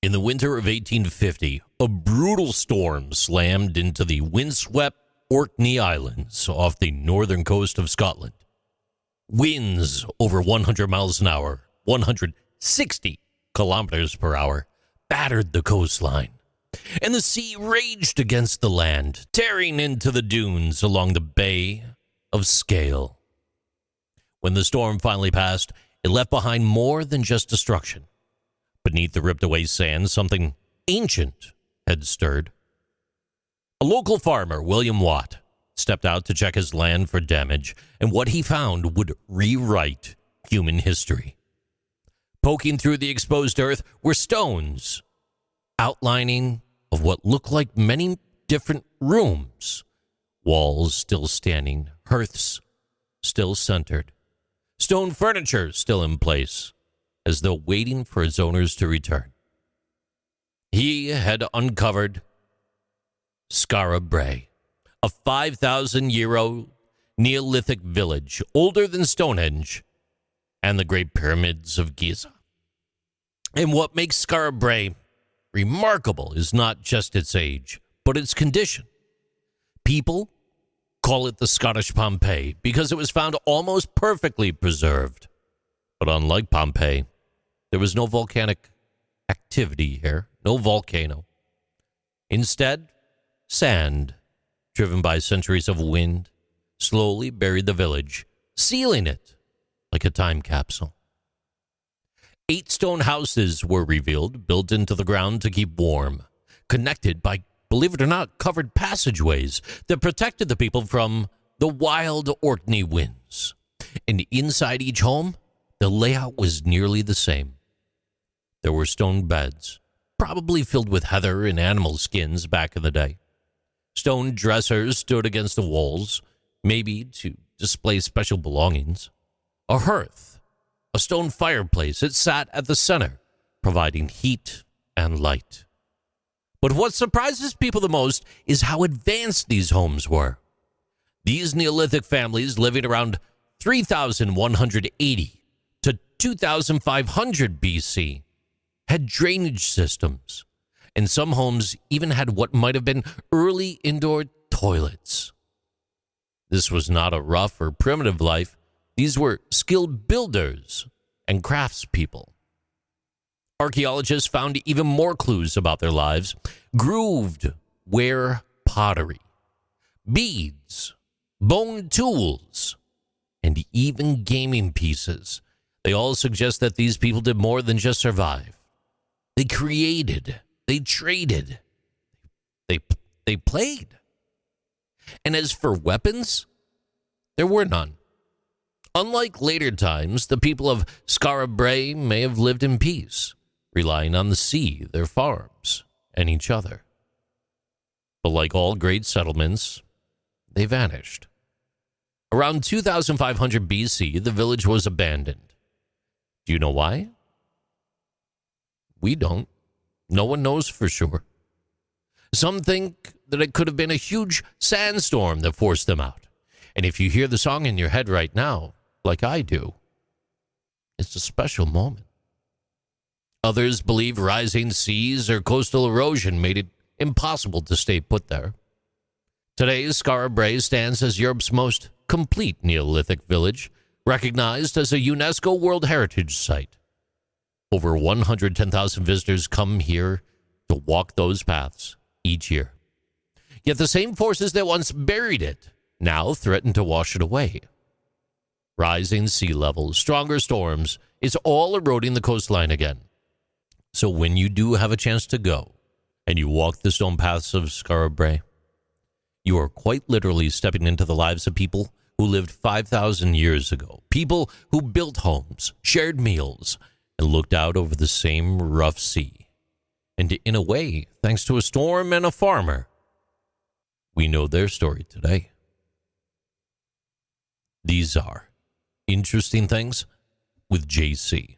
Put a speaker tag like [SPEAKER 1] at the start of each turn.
[SPEAKER 1] In the winter of 1850, a brutal storm slammed into the windswept Orkney Islands off the northern coast of Scotland. Winds over 100 miles an hour, 160 kilometers per hour, battered the coastline, and the sea raged against the land, tearing into the dunes along the Bay of Skara. When the storm finally passed, it left behind more than just destruction. Beneath the ripped-away sand, something ancient had stirred. A local farmer, William Watt, stepped out to check his land for damage, and what he found would rewrite human history. Poking through the exposed earth were stones, outlining of what looked like many different rooms, walls still standing, hearths still centered, stone furniture still in place, as though waiting for its owners to return. He had uncovered Skara Brae, a 5,000-year-old Neolithic village older than Stonehenge and the Great Pyramids of Giza. And what makes Skara Brae remarkable is not just its age, but its condition. People call it the Scottish Pompeii because it was found almost perfectly preserved. But unlike Pompeii, there was no volcanic activity here, no volcano. Instead, sand, driven by centuries of wind, slowly buried the village, sealing it like a time capsule. 8 stone houses were revealed, built into the ground to keep warm, connected by, believe it or not, covered passageways that protected the people from the wild Orkney winds. And inside each home, the layout was nearly the same. There were stone beds, probably filled with heather and animal skins back in the day. Stone dressers stood against the walls, maybe to display special belongings. A hearth, a stone fireplace, it sat at the center, providing heat and light. But what surprises people the most is how advanced these homes were. These Neolithic families living around 3,180 to 2,500 BC had drainage systems, and some homes even had what might have been early indoor toilets. This was not a rough or primitive life. These were skilled builders and craftspeople. Archaeologists found even more clues about their lives. Grooved ware pottery, beads, bone tools, and even gaming pieces. They all suggest that these people did more than just survive. They created, they traded, they played. And as for weapons, there were none. Unlike later times, the people of Skara Brae may have lived in peace, relying on the sea, their farms, and each other. But like all great settlements, they vanished. Around 2,500 BC, the village was abandoned. Do you know why? We don't. No one knows for sure. Some think that it could have been a huge sandstorm that forced them out. And if you hear the song in your head right now, like I do, it's a special moment. Others believe rising seas or coastal erosion made it impossible to stay put there. Today, Skara Brae stands as Europe's most complete Neolithic village, recognized as a UNESCO World Heritage Site. Over 110,000 visitors come here to walk those paths each year. Yet the same forces that once buried it now threaten to wash it away. Rising sea levels, stronger storms, it's all eroding the coastline again. So when you do have a chance to go and you walk the stone paths of Skara Brae, you are quite literally stepping into the lives of people who lived 5,000 years ago. People who built homes, shared meals, and looked out over the same rough sea. And in a way, thanks to a storm and a farmer, we know their story today. These are Interesting Things with JC.